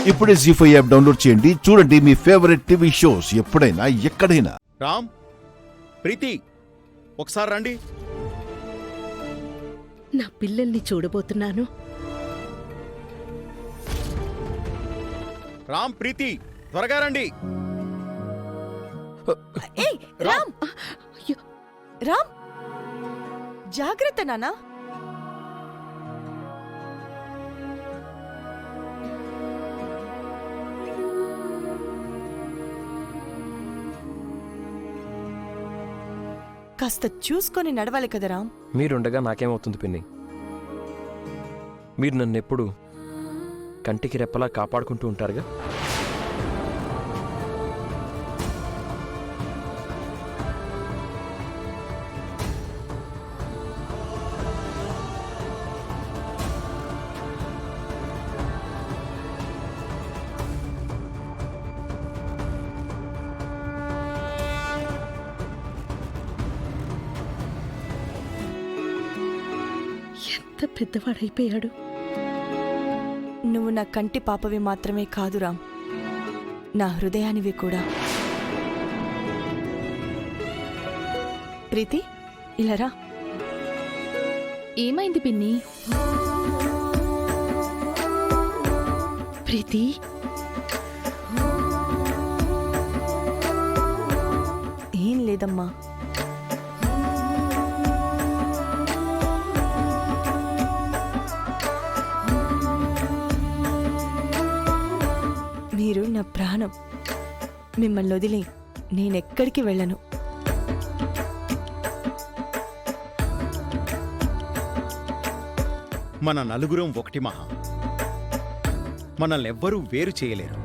ఇప్పుడే జీ5 app download చేయండి. చూడండి మీ ఫేవరెట్ టీవీ షోస్ ఎప్పుడైనా ఎక్కడైనా. రామ్, ప్రీతి, ఒకసారి రండి. నా పిల్లల్ని చూడబోతున్నాను. రామ్, ప్రీతి, త్వరగా రండి. ఏయ్ రామ్, అయ్యో, రామ్, జాగ్రత్త నానా. కాస్త చూసుకొని నడవాలి కదా రామ్. మీరుండగా నాకేమవుతుంది పిన్ని? మీరు నన్నెప్పుడు కంటికి రెప్పలా కాపాడుకుంటూ ఉంటారుగా. ఎంత పెద్దవాడైపోయాడు. నువ్వు నా కంటి పాపవి మాత్రమే కాదు రామ్, నా హృదయానివి కూడా. ప్రీతి, ఇలా రా. ఏమైంది పిన్ని? ప్రీతి, ఏం లేదమ్మా. మీరు నా ప్రాణం. మిమ్మల్ని వదిలి నేనెక్కడికి వెళ్ళను. మన నలుగురం ఒకటి మహా. మనల్నెవ్వరూ వేరు చేయలేరు.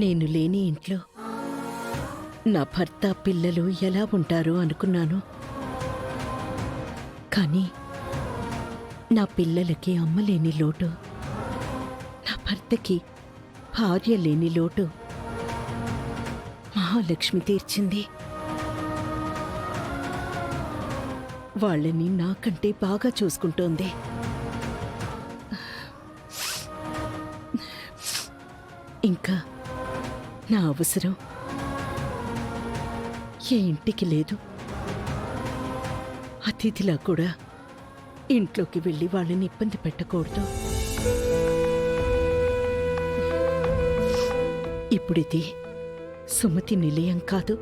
నేను లేని ఇంట్లో నా భర్త పిల్లలు ఎలా ఉంటారో అనుకున్నాను. కానీ నా పిల్లలకి అమ్మ లేని లోటు, నా భర్తకి భార్య లేని లోటు మహాలక్ష్మి తీర్చింది. వాళ్ళని నాకంటే బాగా చూసుకుంటోంది. ఇంకా నా అవసరం ఏ ఇంటికి లేదు. అతిథిలా కూడా ఇంట్లోకి వెళ్ళి వాళ్ళని ఇబ్బంది పెట్టకూడదు. ఇప్పుడిది సుమతి నిలయం కాదు,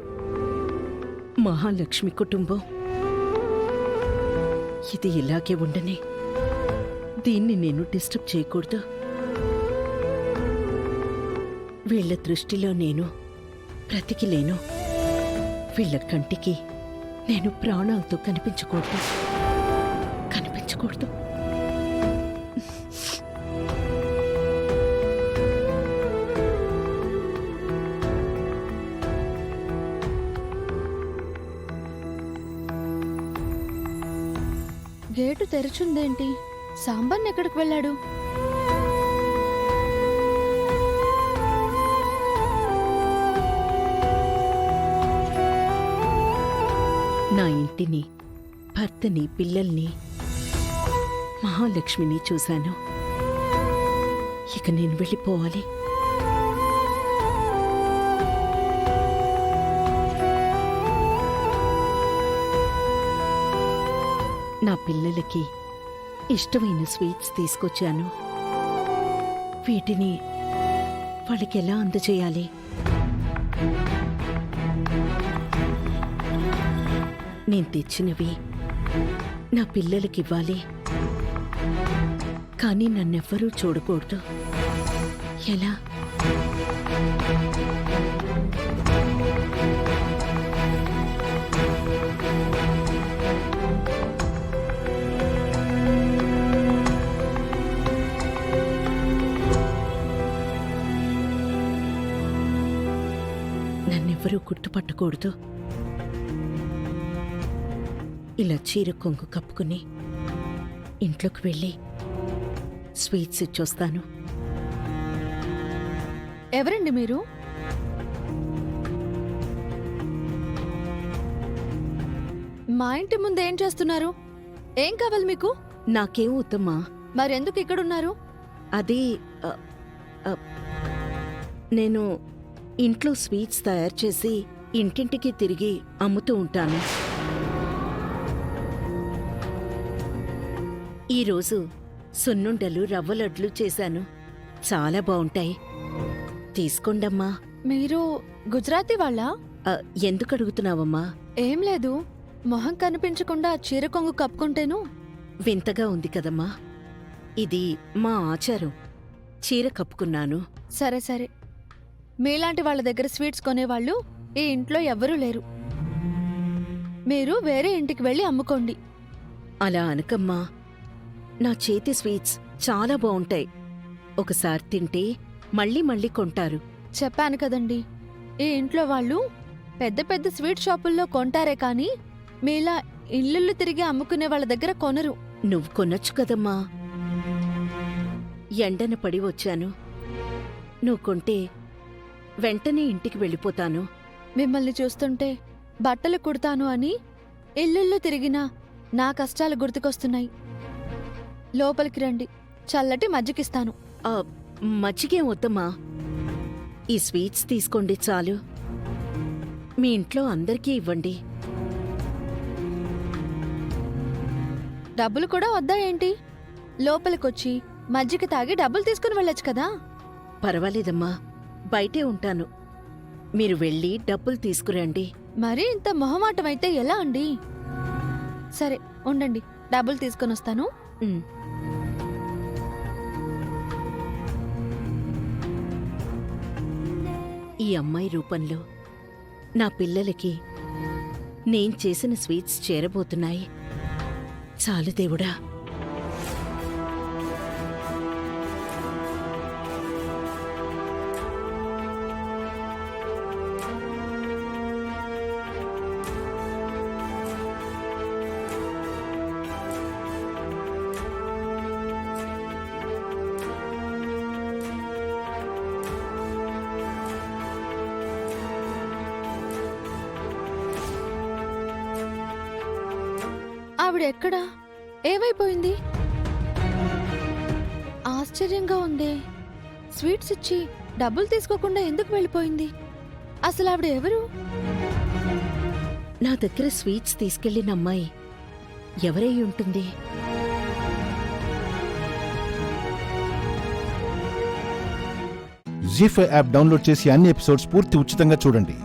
మహాలక్ష్మి కుటుంబం. ఇది ఇలాగే ఉండని, దీన్ని నేను డిస్టర్బ్ చేయకూడదు. వీళ్ల దృష్టిలో నేను బ్రతికిలేను. వీళ్ల కంటికి నేను ప్రాణాలతో కనిపించకూడదు. గేటు తెరిచుందేంటి? సాంబన్ ఎక్కడికి వెళ్ళాడు? నా ఇంటిని, భర్తని, పిల్లల్ని, మహాలక్ష్మిని చూశాను. ఇక నేను వెళ్ళిపోవాలి. నా పిల్లలకి ఇష్టమైన స్వీట్స్ తీసుకొచ్చాను. వీటిని వాళ్ళకి ఎలా అందజేయాలి? నేను తెచ్చినవి నా పిల్లలకివ్వాలి. కానీ నన్నెవ్వరూ చూడకూడదు. ఎలా? ఎవరూ గుర్తుపట్టకూడదు. ఇలా చీర కొంగు కప్పుకుని ఇంట్లోకి వెళ్ళి స్వీట్స్ ఇచ్చొస్తాను. ఎవరండి మీరు? మా ఇంటి ముందు ఏం చేస్తున్నారు? ఏం కావాలి మీకు? నాకేం వద్దమ్మా. మరెందుకు ఇక్కడున్నారు? అది అ, అ, నేను ఇంట్లో స్వీట్స్ తయారు చేసి ఇంటింటికి తిరిగి అమ్ముతూ ఉంటాను. ఈరోజు సున్నుండలు రవ్వ లడ్లు చేశాను. చాలా బావుంటాయి. తీసుకోండమ్మా. మీరు గుజరాతీ వాళ్ళా? ఎందుకు అడుగుతున్నావమ్మా? ఏం లేదు, మొహం కనిపించకుండా చీర కొంగు కప్పుకుంటేను. వింతగా ఉంది కదమ్మా. ఇది మా ఆచారం. చీర కప్పుకున్నాను. సరే సరే, మీలాంటి వాళ్ళ దగ్గర స్వీట్స్ కొనేవాళ్ళు ఈ ఇంట్లో ఎవ్వరూ లేరు. మీరు వేరే ఇంటికి వెళ్ళి అమ్ముకోండి. అలా అనకమ్మా. నా చేతి స్వీట్స్ చాలా బావుంటాయి. ఒకసారి తింటే మళ్ళీ మళ్ళీ కొంటారు. చెప్పాను కదండి, ఈ ఇంట్లో వాళ్ళు పెద్ద పెద్ద స్వీట్ షాపుల్లో కొంటారే కానీ మీలా ఇల్లుళ్ళు తిరిగి అమ్ముకునే వాళ్ళ దగ్గర కొనరు. నువ్వు కొనొచ్చు కదమ్మా. ఎండన పడి వచ్చాను. నువ్వు కొంటే వెంటనే ఇంటికి వెళ్ళిపోతాను. మిమ్మల్ని చూస్తుంటే బట్టలు కుడతాను అని ఇల్లుళ్ళు తిరిగినా నా కష్టాలు గుర్తుకొస్తున్నాయి. లోపలికి రండి, చల్లటి మజ్జిగిస్తాను. ఆ, మజ్జిగేం వద్దమ్మా. ఈ స్వీట్స్ తీసుకోండి చాలు. మీ ఇంట్లో అందరికీ ఇవ్వండి. డబ్బులు కూడా వద్దా ఏంటి? లోపలికొచ్చి మజ్జిగ తాగి డబ్బులు తీసుకుని వెళ్ళొచ్చు కదా. పర్వాలేదమ్మా, బయటే ఉంటాను. మీరు వెళ్ళి డబ్బులు తీసుకురండి. మరీ ఇంత మొహమాటమైతే ఎలా అండి? సరే ఉండండి, డబ్బులు తీసుకుని వస్తాను. ఉమ్. ఈ అమ్మాయి రూపంలో నా పిల్లలకి నేను చేసిన స్వీట్స్ చేరబోతున్నాయి. చాలు దేవుడా. ఆవిడ ఎక్కడా? ఏమైపోయింది? ఆశ్చర్యంగా ఉందే. స్వీట్స్ ఇచ్చి డబ్బులు తీసుకోకుండా ఎందుకు వెళ్ళిపోయింది? అసలు ఆవిడ ఎవరు? నా దగ్గర స్వీట్స్ తీసుకెళ్లిన అమ్మాయి ఎవరై ఉంటుంది? జీ5 యాప్ డౌన్లోడ్ చేసి అన్ని ఎపిసోడ్స్ పూర్తి ఉచితంగా చూడండి.